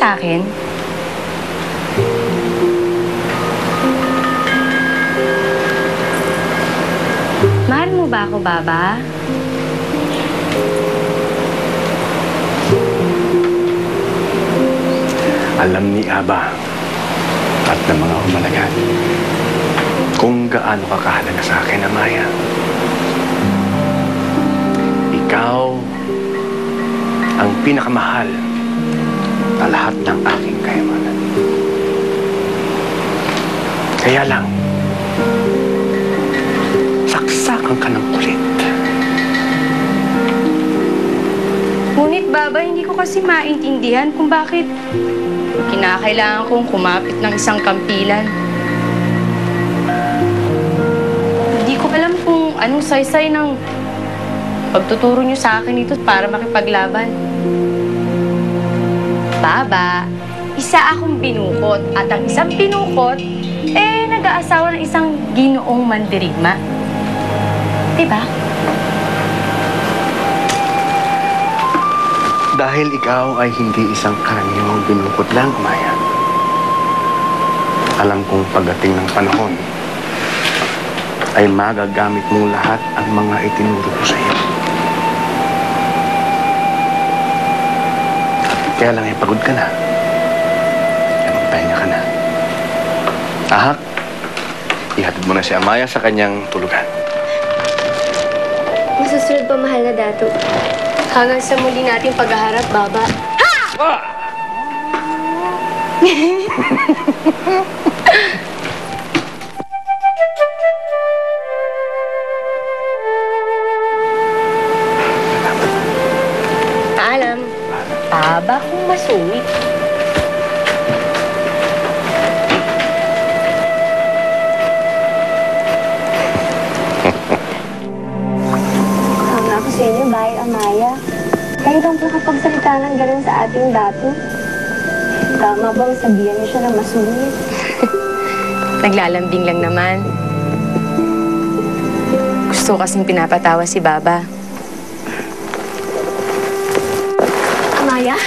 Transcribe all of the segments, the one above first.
sa akin? Mahal mo ba ako, Baba? Alam ni Aba at ng mga humalagan kung gaano ka kahalaga sa akin, Amaya. Ikaw ang pinakamahal na lahat ng aking kayamanan. Kaya lang, saksakan ka ng kulit. Ngunit, Baba, hindi ko kasi maintindihan kung bakit kinakailangan kong kumapit ng isang kampilan. Hindi ko alam kung anong saysay ng pagtuturo niyo sa akin ito para makipaglaban. Baba, isa akong binukot at ang isang binukot, nag-aasawa ng isang ginoong mandirigma. Diba? Dahil ikaw ay hindi isang karaniwang binukot lang, Maya. Alam kong pagdating ng panahon ay magagamit mong lahat ang mga itinuro ko sa iyo. Kaya lang ay pagod ka na. Kaya magpahinga ka na. Ahak, ihatid mo na si Amaya sa kanyang tulugan. Masusunod pa, mahal na Dato. Hanggang sa muli nating paghaharap, Baba. Ha! Ah! Paalam. Baba kung masuwi. Tama ako sa inyo, Bay Amaya. Kayo bang nakapagsalita ng gano'n sa ating Dato? Tama bang sabihan niyo siya na masungit? Naglalambing lang naman. Gusto kasing pinapatawa si Baba. Amaya?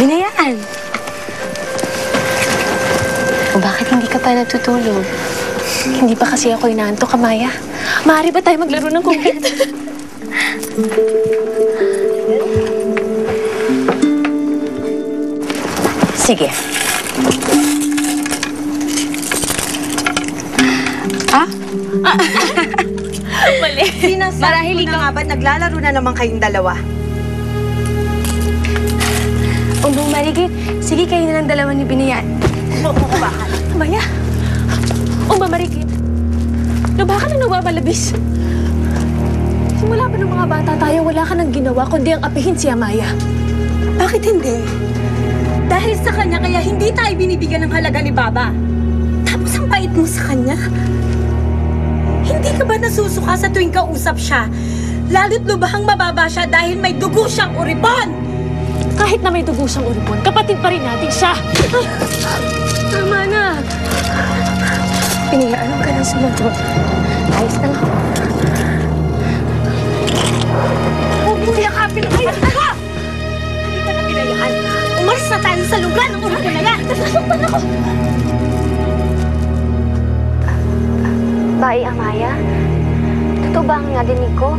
Binayaan. O bakit hindi ka pa natutulog? Hindi pa kasi ako inaantok, Amaya. Maaari ba tayo maglaro ng kumpit? Sige. Ah? Mali. Marahil ko na nga ba't naglalaro na naman kayong dalawa? Umbong Marigit, sige kayo na lang dalawa ni Binayan. Bakal. Amaya! Umbong Marigit, baka na nababalabis. Simula pa ng mga bata tayo, wala ka nang ginawa kundi ang apihin si Amaya. Bakit hindi? Dahil sa kanya kaya hindi tayo binibigyan ng halaga ni Baba. Tapos ang bait mo sa kanya. Hindi ka ba nasusuka sa tuwing kausap siya? Lalo't lubahang mababa siya dahil may dugo siyang uripon! Kahit na may dugo siyang uripon, kapatid pa rin natin siya. Tama na. Pinayaan ka ng sumagot. Ayos na nga. Huwag mo yakapin ang kayo! Hindi ka na pinayaan. Umalis na tayo sa lugar ng uripon na yan! Nasasaktan ako! Bay Amaya? Totoo ba ang nadinig ko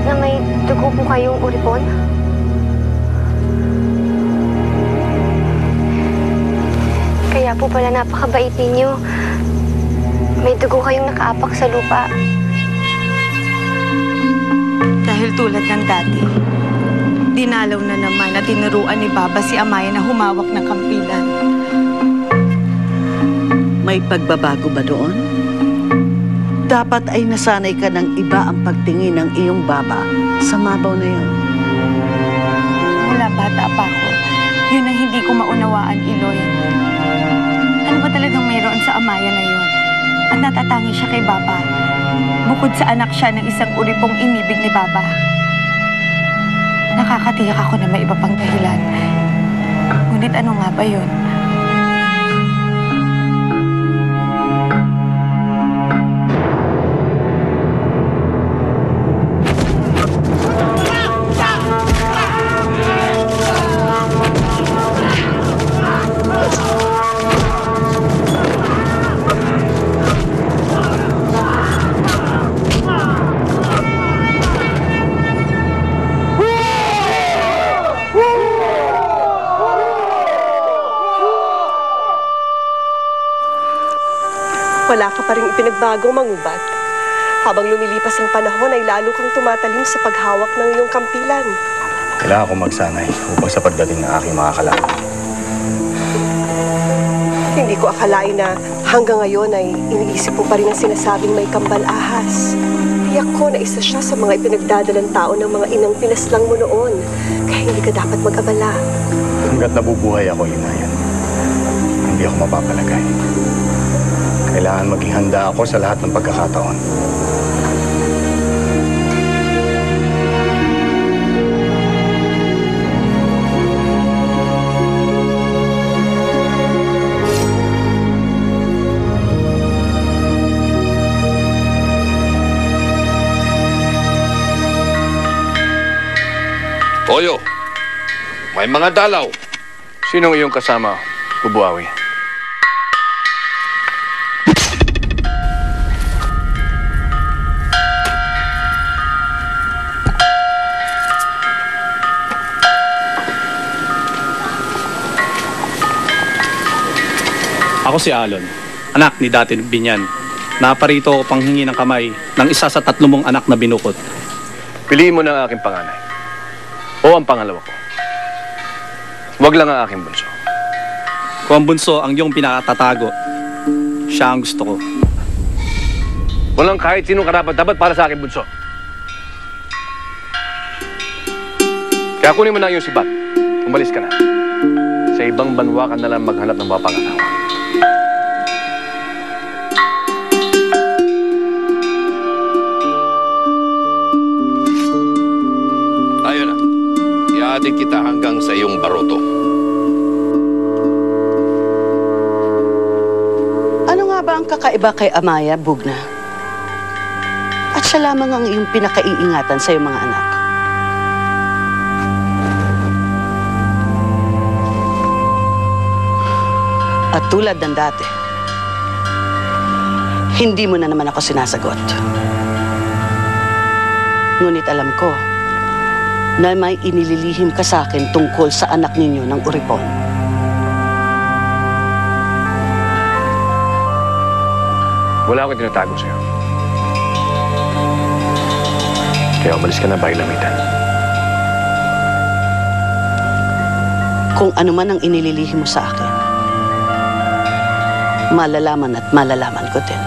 na may dugo po kayong uripon? Kaya po pala napakabait ninyo. May dugo kayong nakaapak sa lupa. Dahil tulad ng dati, dinalaw na naman at tinuruan ni Baba si Amaya na humawak ng kampilan. May pagbabago ba doon? Dapat ay nasanay ka ng iba ang pagtingin ng iyong baba sa mabaw na yun. Mula bata pa ako, yun ang hindi ko maunawaan, Iloy. Ano ba talagang mayroon sa Amaya na yun? At natatangi siya kay Baba. Bukod sa anak siya ng isang uripong inibig ni Baba. Nakakatiyak ako na may iba pang dahilan. Ngunit ano nga ba yun? wala ka pa rin ipinagbagong mangubat. Habang lumilipas ang panahon ay lalo kang tumatalim sa paghawak ng iyong kampilan. Kailangan kong magsanay upang sa pagdating ng aking mga kalaban. Hindi ko akalain na hanggang ngayon ay iniisip mo pa rin ang sinasabing may kambal ahas. Tiyak ko na isa siya sa mga ipinagdadalang tao ng mga inang pinaslang mo noon. Kaya hindi ka dapat mag-abala. Hanggat nabubuhay ako, Inayan, hindi ako mapapalagay. Kailangan maging handa ako sa lahat ng pagkakataon. Toyo, may mga dalaw. Sinong iyong kasama, Ubuawi? Ako si Alon, anak ni Datin Binyan. Naparito ako panghingi ng kamay ng isa sa 3 mong anak na binukod. Piliin mo na ang aking panganay. O ang pangalawa ko. Huwag lang ang aking bunso. Kung ang bunso ang iyong pinakatatago, siya ang gusto ko. Walang kahit sinong karapat-dapat para sa aking bunso. Kaya kunin mo na yung sibat. Umalis ka na. Sa ibang banwa ka na lang maghanap ng mga pangasawa. Tayo na. Ihatid kita hanggang sa iyong baroto. Ano nga ba ang kakaiba kay Amaya, Bugna? At siya lamang ang iyong pinakaiingatan sa iyong mga anak. At tulad ng dati, hindi mo na naman ako sinasagot. Ngunit alam ko na may inililihim ka sa akin tungkol sa anak ninyo ng Uripon. Wala akong tinatago sa'yo. Kaya umalis ka na, Bailamitan. Kung ano man ang inililihim mo sa akin, malalaman at malalaman ko din.